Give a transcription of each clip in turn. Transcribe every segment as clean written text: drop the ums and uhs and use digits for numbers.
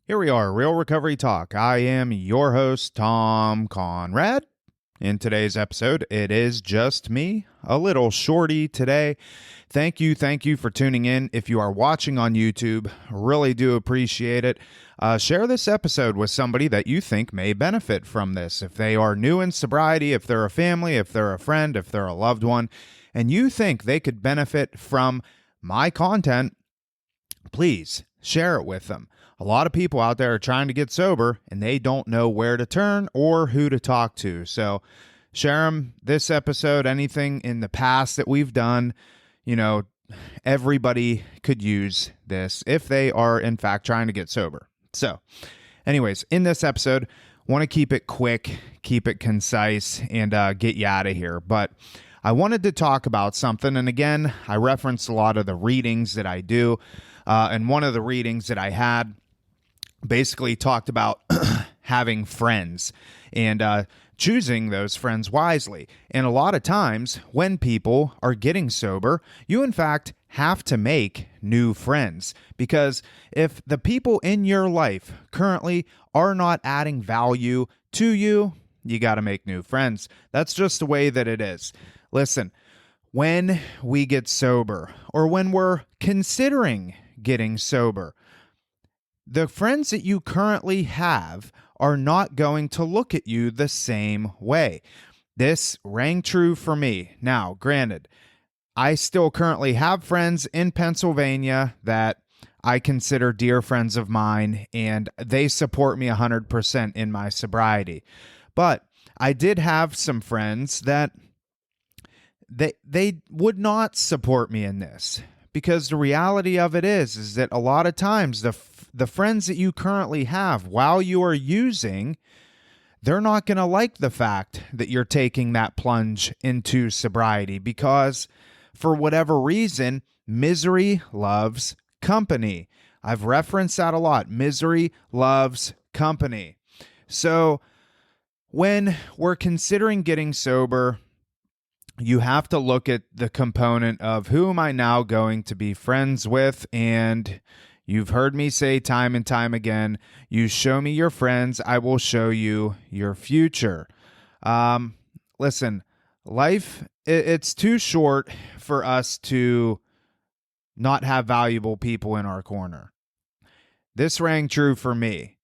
Here we are, Real Recovery Talk. I am your host, Tom Conrad. In today's episode, it is just me, a little shorty today. Thank you for tuning in. If you are watching on YouTube, really do appreciate it. Share this episode with somebody that you think may benefit from this. If they are new in sobriety, if they're a family, if they're a friend, if they're a loved one, and you think they could benefit from my content, please share it with them. A lot of people out there are trying to get sober and they don't know where to turn or who to talk to. So share them this episode, anything in the past that we've done. You know, everybody could use this if they are in fact trying to get sober. So anyways, in this episode, want to keep it quick, keep it concise, and get you out of here. But I wanted to talk about something. And again, I referenced a lot of the readings that I do. And one of the readings that I had basically talked about having friends and choosing those friends wisely. And a lot of times when people are getting sober, you in fact have to make new friends, because if the people in your life currently are not adding value to you, you got to make new friends. That's just the way that it is. Listen, when we get sober or when we're considering getting sober, the friends that you currently have are not going to look at you the same way. This rang true for me. Now, granted, I still currently have friends in Pennsylvania that I consider dear friends of mine, and they support me 100% in my sobriety. But I did have some friends that they would not support me in this. Because the reality of it is that a lot of times the friends that you currently have while you are using, they're not going to like the fact that you're taking that plunge into sobriety, because for whatever reason, misery loves company. I've referenced that a lot. Misery loves company. So when we're considering getting sober, you have to look at the component of who am I now going to be friends with? And you've heard me say time and time again, you show me your friends, I will show you your future. Listen, life, it's too short for us to not have valuable people in our corner. This rang true for me.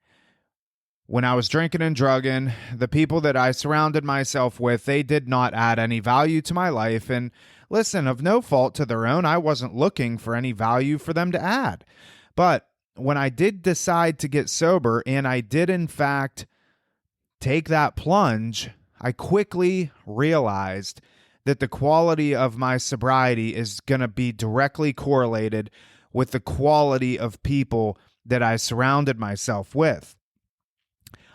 When I was drinking and drugging, the people that I surrounded myself with, they did not add any value to my life. And listen, of no fault to their own, I wasn't looking for any value for them to add. But when I did decide to get sober, and I did in fact take that plunge, I quickly realized that the quality of my sobriety is going to be directly correlated with the quality of people that I surrounded myself with.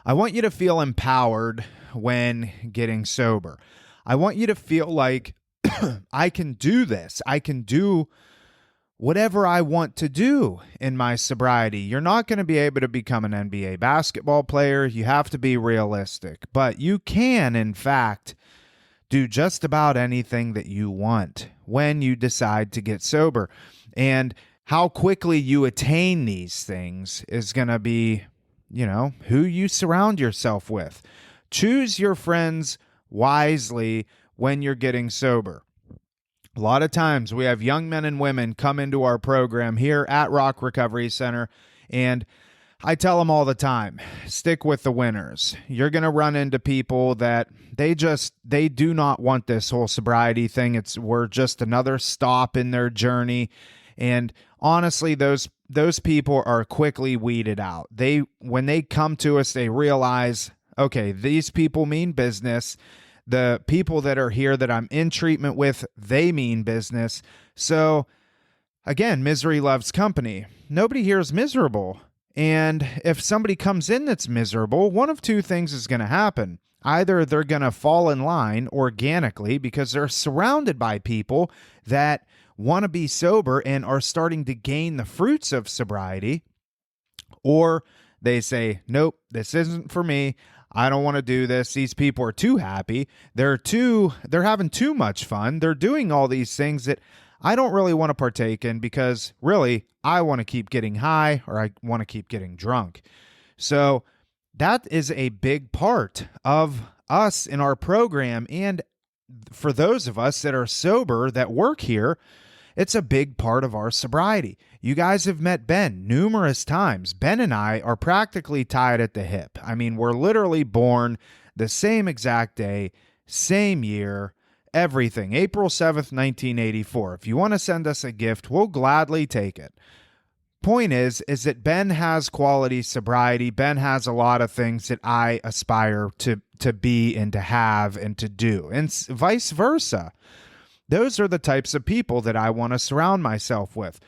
I want you to feel empowered when getting sober. I want you to feel like I can do this. I can do whatever I want to do in my sobriety. You're not going to be able to become an NBA basketball player. You have to be realistic. But you can, in fact, do just about anything that you want when you decide to get sober. And how quickly you attain these things is going to be, who you surround yourself with. Choose your friends wisely when you're getting sober. A lot of times we have young men and women come into our program here at Rock Recovery Center, and I tell them all the time, stick with the winners. You're going to run into people that they do not want this whole sobriety thing. We're just another stop in their journey. And honestly, those people are quickly weeded out. When they come to us, they realize, okay, these people mean business. The people that are here that I'm in treatment with, they mean business. So again, misery loves company. Nobody here is miserable. And if somebody comes in that's miserable, one of two things is going to happen. Either they're going to fall in line organically because they're surrounded by people that want to be sober and are starting to gain the fruits of sobriety, or they say, nope, this isn't for me. I don't want to do this. These people are too happy. They're having too much fun. They're doing all these things that I don't really want to partake in because really I want to keep getting high or I want to keep getting drunk. So that is a big part of us in our program. And for those of us that are sober that work here, it's a big part of our sobriety. You guys have met Ben numerous times. Ben and I are practically tied at the hip. I mean, we're literally born the same exact day, same year, everything. April 7th, 1984. If you want to send us a gift, we'll gladly take it. Point is that Ben has quality sobriety. Ben has a lot of things that I aspire to be and to have and to do, and vice versa. Those are the types of people that I want to surround myself with.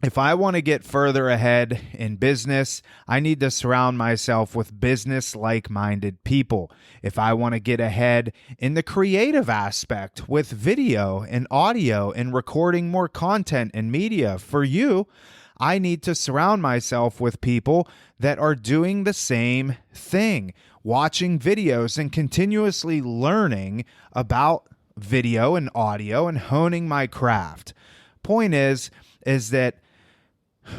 If I want to get further ahead in business, I need to surround myself with business like-minded people. If I want to get ahead in the creative aspect with video and audio and recording more content and media for you, I need to surround myself with people that are doing the same thing, watching videos and continuously learning about video and audio and honing my craft. Point is that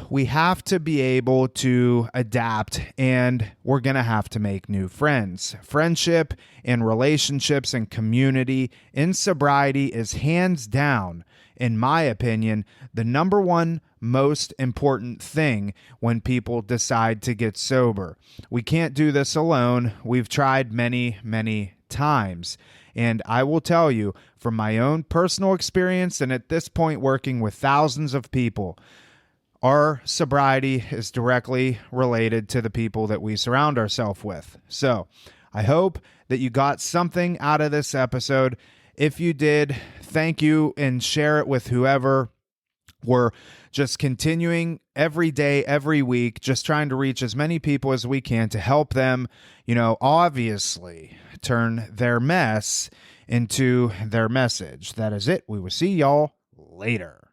we have to be able to adapt, and we're going to have to make new friends. Friendship and relationships and community in sobriety is hands down, in my opinion, the number one most important thing when people decide to get sober. We can't do this alone. We've tried many, many times. And I will tell you from my own personal experience, and at this point working with thousands of people, our sobriety is directly related to the people that we surround ourselves with. So I hope that you got something out of this episode. If you did, thank you, and share it with whoever. We're just continuing every day, every week, just trying to reach as many people as we can to help them, obviously turn their mess into their message. That is it. We will see y'all later.